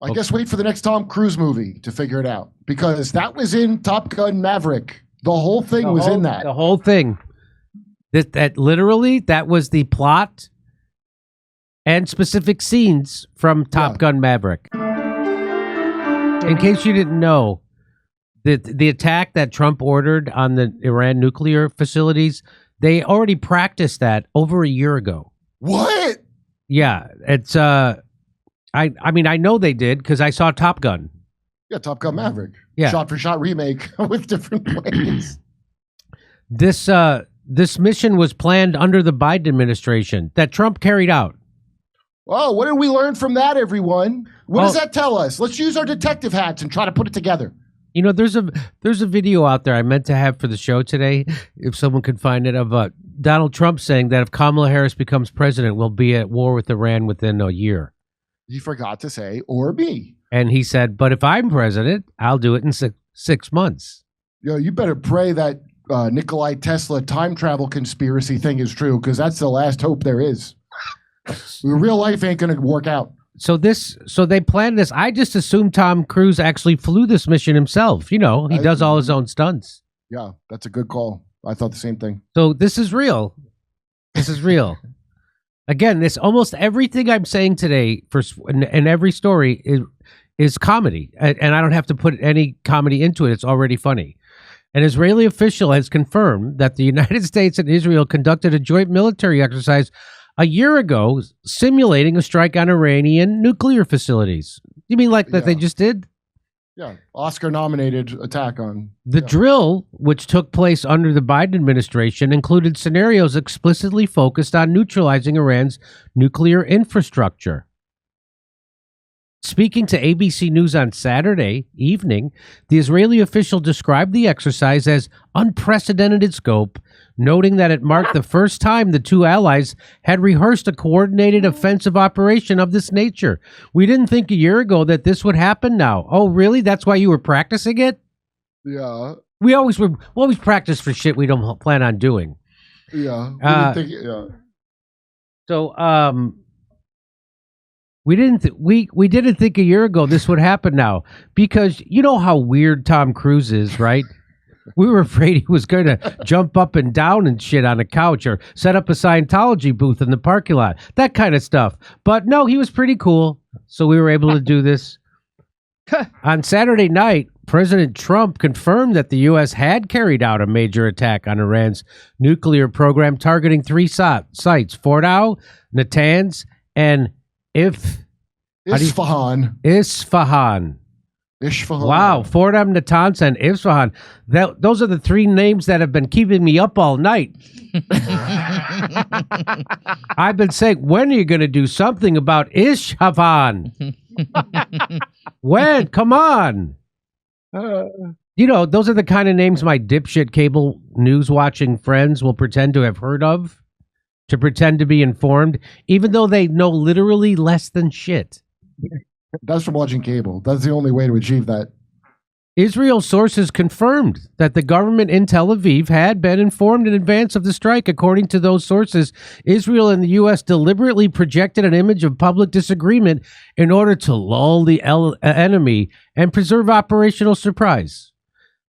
I guess wait for the next Tom Cruise movie to figure it out, because that was in Top Gun Maverick. The whole thing was in that. The whole thing. That literally, that was the plot and specific scenes from Top Gun Maverick. In case you didn't know, the attack that Trump ordered on the Iran nuclear facilities, they already practiced that over a year ago. What? Yeah, it's I mean, I know they did because I saw Top Gun. Yeah, Top Gun Maverick. Yeah. Shot for shot remake with different planes. This mission was planned under the Biden administration that Trump carried out. Oh, what did we learn from that, everyone? What does that tell us? Let's use our detective hats and try to put it together. You know, there's a video out there I meant to have for the show today, if someone could find it, of Donald Trump saying that if Kamala Harris becomes president, we'll be at war with Iran within a year. He forgot to say, or me. And he said, but if I'm president, I'll do it in six months. Yo, you better pray that Nikolai Tesla time travel conspiracy thing is true, because that's the last hope there is. Real life ain't going to work out. So they planned this. I just assumed Tom Cruise actually flew this mission himself. You know, he does all his own stunts. Yeah, that's a good call. I thought the same thing. So this is real. This is real. Again, this almost everything I'm saying today in every story is comedy, and I don't have to put any comedy into it. It's already funny. An Israeli official has confirmed that the United States and Israel conducted a joint military exercise a year ago, simulating a strike on Iranian nuclear facilities. You mean like that they just did? Yeah, Oscar-nominated attack on... The drill, which took place under the Biden administration, included scenarios explicitly focused on neutralizing Iran's nuclear infrastructure. Speaking to ABC News on Saturday evening, the Israeli official described the exercise as unprecedented in scope, noting that it marked the first time the two allies had rehearsed a coordinated offensive operation of this nature. We didn't think a year ago that this would happen now. Oh, really? That's why you were practicing it? Yeah. We always practice for shit we don't plan on doing. Yeah. We didn't think a year ago this would happen now, because you know how weird Tom Cruise is, right? We were afraid he was going to jump up and down and shit on a couch or set up a Scientology booth in the parking lot, that kind of stuff. But no, he was pretty cool, so we were able to do this. On Saturday night, President Trump confirmed that the U.S. had carried out a major attack on Iran's nuclear program, targeting three sites: Fordow, Natanz, and Isfahan. Wow, Fordham, Natanz, and Isfahan. Those are the three names that have been keeping me up all night. I've been saying, when are you going to do something about Isfahan? When? Come on. You know, those are the kind of names my dipshit cable news watching friends will pretend to have heard of, to pretend to be informed, even though they know literally less than shit. That's from watching cable. That's the only way to achieve that. Israel sources confirmed that the government in Tel Aviv had been informed in advance of the strike. According to those sources, Israel and the U.S. deliberately projected an image of public disagreement in order to lull the enemy and preserve operational surprise.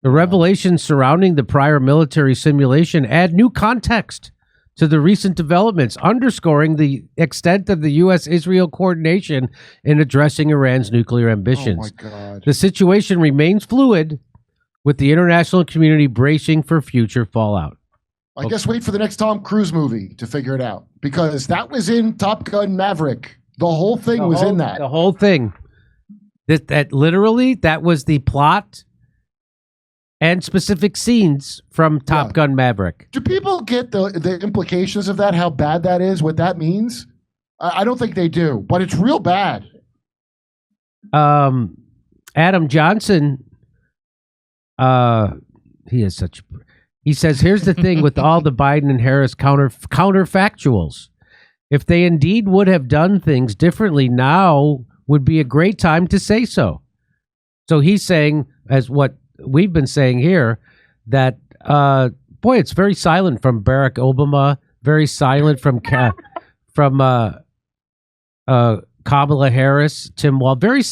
The revelations surrounding the prior military simulation add new context to the recent developments, underscoring the extent of the U.S.-Israel coordination in addressing Iran's nuclear ambitions. Oh my God. The situation remains fluid, with the international community bracing for future fallout. I guess wait for the next Tom Cruise movie to figure it out, because that was in Top Gun Maverick. The whole thing was in that. The whole thing. That literally, that was the plot and specific scenes from Top Gun Maverick. Do people get the implications of that, how bad that is, what that means? I don't think they do, but it's real bad. Adam Johnson, he says, here's the thing with all the Biden and Harris counterfactuals. If they indeed would have done things differently, now would be a great time to say so. So he's saying, as what we've been saying here, that boy, it's very silent from Barack Obama, very silent from Kamala Harris, Tim Wall, very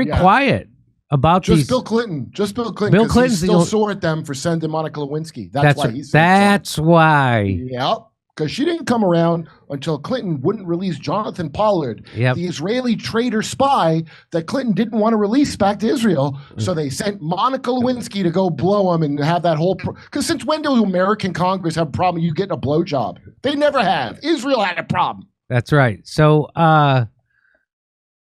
quiet about just these. Bill Clinton. Just Bill Clinton. Bill Clinton's he's still sore at them for sending Monica Lewinsky. That's why he's That's why. Yep. Because she didn't come around until Clinton wouldn't release Jonathan Pollard, the Israeli traitor spy that Clinton didn't want to release back to Israel. So they sent Monica Lewinsky to go blow him and have that whole. Because since when do American Congress have a problem you getting a blowjob? They never have. Israel had a problem. That's right. So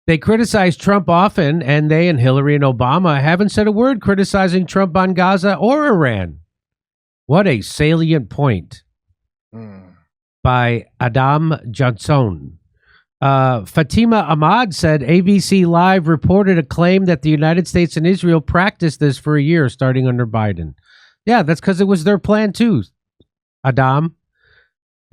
they criticize Trump often, and they and Hillary and Obama haven't said a word criticizing Trump on Gaza or Iran. What a salient point. By Adam Johnson. Fatima Ahmad said ABC Live reported a claim that the United States and Israel practiced this for a year starting under Biden. Yeah, that's because it was their plan too, Adam.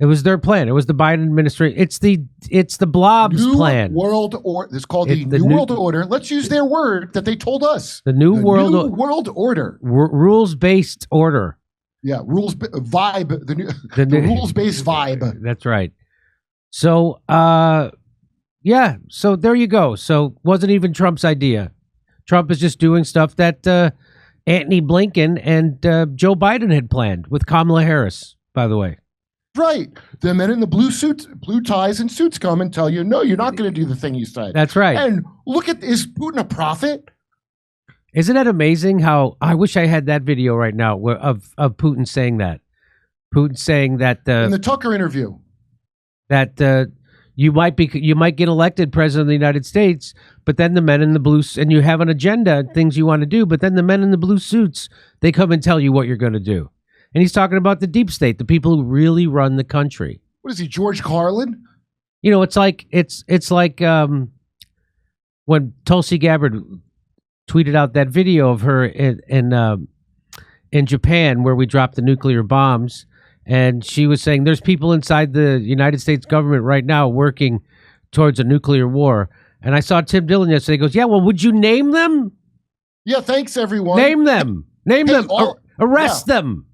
It was their plan. It was the Biden administration. It's the Blob's plan. World order. It's called the New World Order. Let's use their word that they told us. The New World Order. Rules-based order. Yeah, vibe. The rules-based vibe. That's right. So, so there you go. So wasn't even Trump's idea. Trump is just doing stuff that Antony Blinken and Joe Biden had planned with Kamala Harris, by the way. Right. The men in the blue suits, blue ties and suits come and tell you, no, you're not going to do the thing you said. That's right. And look is Putin a prophet? Isn't that amazing how I wish I had that video right now of Putin saying that. Putin saying that in the Tucker interview that you might get elected president of the United States, but then the men in the blue and you have an agenda, things you want to do, but then the men in the blue suits, they come and tell you what you're going to do. And he's talking about the deep state, the people who really run the country. What is he, George Carlin? You know, it's like when Tulsi Gabbard tweeted out that video of her in Japan where we dropped the nuclear bombs, and she was saying there's people inside the United States government right now working towards a nuclear war. And I saw Tim Dillon yesterday. He goes, yeah, well, would you name them? Yeah, thanks, everyone. Name them. Arrest them.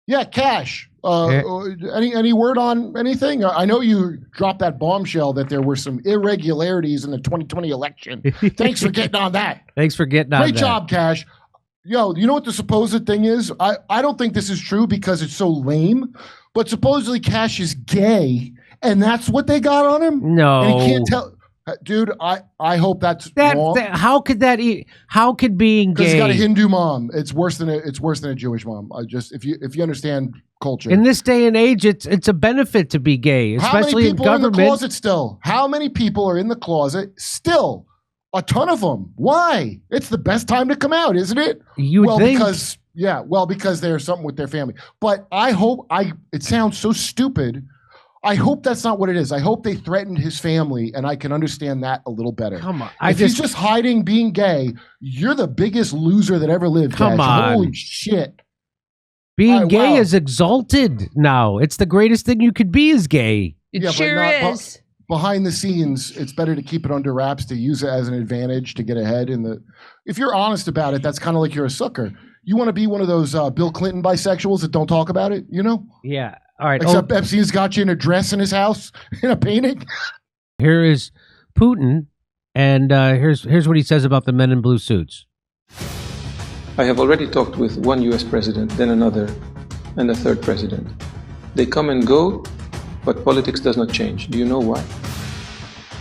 Yeah, Cash. Any word on anything? I know you dropped that bombshell that there were some irregularities in the 2020 election. Thanks for getting on that. Thanks for getting on that. Great job, Cash. Yo, you know what the supposed thing is? I don't think this is true because it's so lame, but supposedly Cash is gay, and that's what they got on him? No. And he can't tell. Dude, I hope that's wrong. How could being gay? Because he's got a Hindu mom. It's worse than a Jewish mom. If you understand culture. In this day and age, it's a benefit to be gay, especially in government. How many people are in the closet still? How many people are in the closet still? A ton of them. Why? It's the best time to come out, isn't it? Because there's something with their family. But it sounds so stupid. I hope that's not what it is. I hope they threatened his family, and I can understand that a little better. Come on. If he's just hiding being gay, you're the biggest loser that ever lived. Come Cash. on. Holy shit. Being gay is exalted now. It's the greatest thing you could be is gay. It sure is. Behind the scenes, it's better to keep it under wraps, to use it as an advantage to get ahead. If you're honest about it, that's kind of like you're a sucker. You want to be one of those Bill Clinton bisexuals that don't talk about it, you know? Yeah. All right. Except Epstein's got you in a dress in his house in a painting. Here is Putin, and here's what he says about the men in blue suits. I have already talked with one US president, then another, and a third president. They come and go, but politics does not change. Do you know why?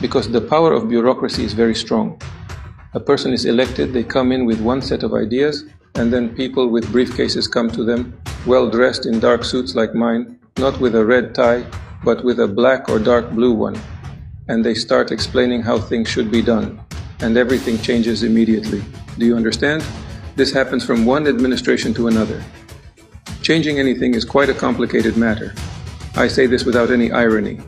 Because the power of bureaucracy is very strong. A person is elected, they come in with one set of ideas, and then people with briefcases come to them, well dressed in dark suits like mine, not with a red tie, but with a black or dark blue one. And they start explaining how things should be done. And everything changes immediately. Do you understand? This happens from one administration to another. Changing anything is quite a complicated matter. I say this without any irony.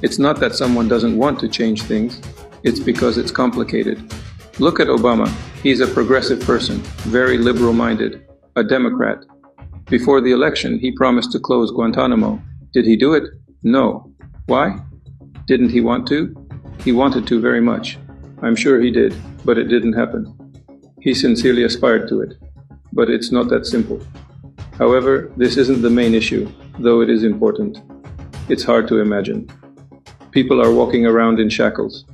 It's not that someone doesn't want to change things, it's because it's complicated. Look at Obama. He's a progressive person, very liberal-minded, a Democrat. Before the election, he promised to close Guantanamo. Did he do it? No. Why? Didn't he want to? He wanted to very much. I'm sure he did, but it didn't happen. He sincerely aspired to it, but it's not that simple. However, this isn't the main issue, though it is important. It's hard to imagine. People are walking around in shackles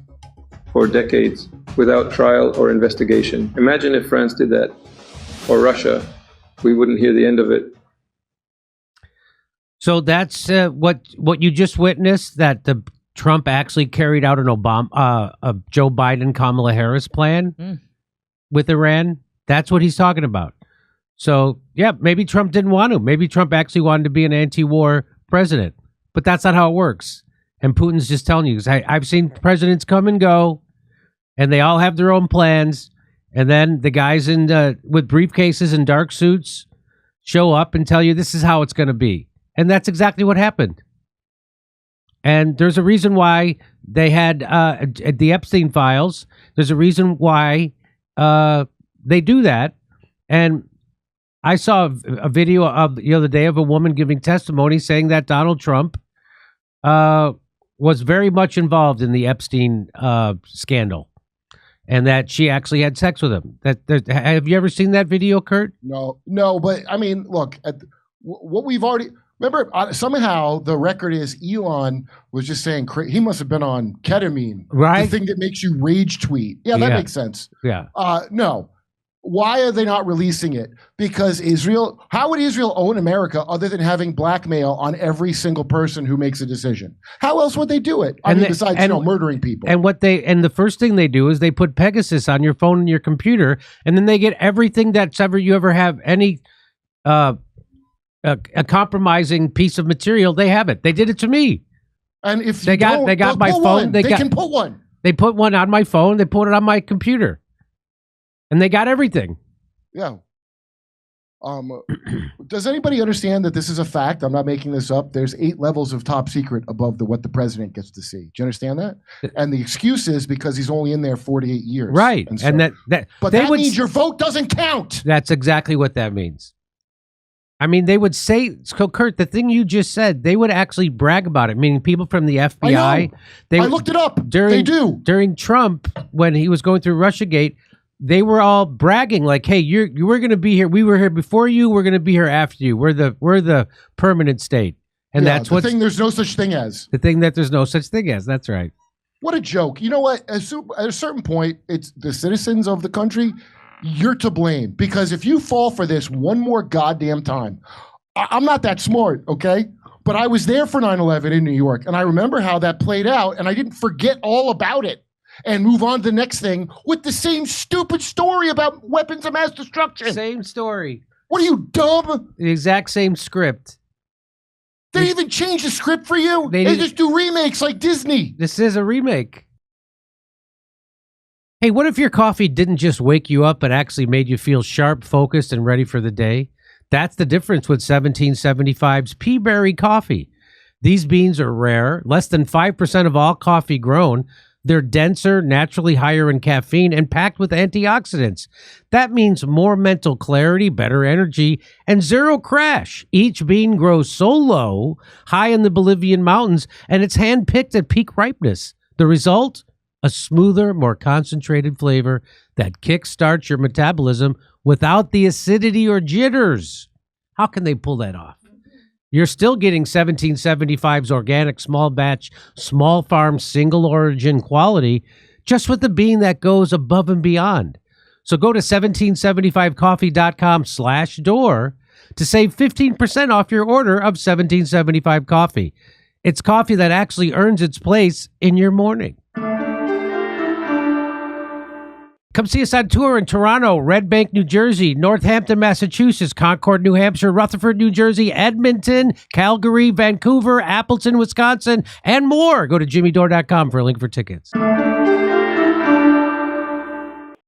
for decades without trial or investigation. Imagine if France did that, or Russia. We wouldn't hear the end of it. So that's what you just witnessed, that the Trump actually carried out a Joe Biden, Kamala Harris plan with Iran. That's what he's talking about. So, yeah, maybe Trump didn't want to. Maybe Trump actually wanted to be an anti-war president. But that's not how it works. And Putin's just telling you, I've seen presidents come and go, and they all have their own plans. And then the guys with briefcases and dark suits show up and tell you this is how it's going to be. And that's exactly what happened. And there's a reason why they had the Epstein files. There's a reason why they do that. And I saw a video of the other day of a woman giving testimony saying that Donald Trump was very much involved in the Epstein scandal, and that she actually had sex with him. Have you ever seen that video, Kurt? No. But I mean, look, what we've already. Remember, somehow the record is Elon was just saying he must have been on ketamine, right? The thing that makes you rage tweet. Yeah, that makes sense. Yeah. No. Why are they not releasing it? Because how would Israel own America other than having blackmail on every single person who makes a decision? How else would they do it? Besides murdering people. And the first thing they do is they put Pegasus on your phone and your computer, and then they get everything you ever have any a compromising piece of material. They have it. They did it to me. And if they got my phone, they can put one. They put one on my phone. They put it on my computer, and they got everything. Yeah. Does anybody understand that this is a fact? I'm not making this up. There's 8 levels of top secret above what the president gets to see. Do you understand that? And the excuse is because he's only in there 48 years. Right. And that means your vote doesn't count. That's exactly what that means. I mean, they would say, so Kurt, the thing you just said, they would actually brag about it. Meaning people from the FBI. I looked it up. They do. During Trump, when he was going through Russiagate, they were all bragging like, hey, you were going to be here. We were here before you. We're going to be here after you. We're the permanent state. And that's the thing there's no such thing as. The thing that there's no such thing as. That's right. What a joke. You know what? At a certain point, it's the citizens of the country. You're to blame, because if you fall for this one more goddamn time, I'm not that smart, okay? But I was there for 9/11 in New York, and I remember how that played out, and I didn't forget all about it and move on to the next thing with the same stupid story about weapons of mass destruction. Same story. What are you, dumb? The exact same script. They even change the script for you? They just do remakes like Disney. This is a remake. Hey, what if your coffee didn't just wake you up but actually made you feel sharp, focused, and ready for the day? That's the difference with 1775's Pea Berry coffee. These beans are rare, less than 5% of all coffee grown. They're denser, naturally higher in caffeine, and packed with antioxidants. That means more mental clarity, better energy, and zero crash. Each bean grows so low, high in the Bolivian mountains, and it's hand-picked at peak ripeness. The result? A smoother, more concentrated flavor that kickstarts your metabolism without the acidity or jitters. How can they pull that off? You're still getting 1775's organic, small batch, small farm, single origin quality, just with the bean that goes above and beyond. So go to 1775coffee.com/Dore to save 15% off your order of 1775 coffee. It's coffee that actually earns its place in your morning. Come see us on tour in Toronto, Red Bank, New Jersey, Northampton, Massachusetts, Concord, New Hampshire, Rutherford, New Jersey, Edmonton, Calgary, Vancouver, Appleton, Wisconsin, and more. Go to jimmydore.com for a link for tickets.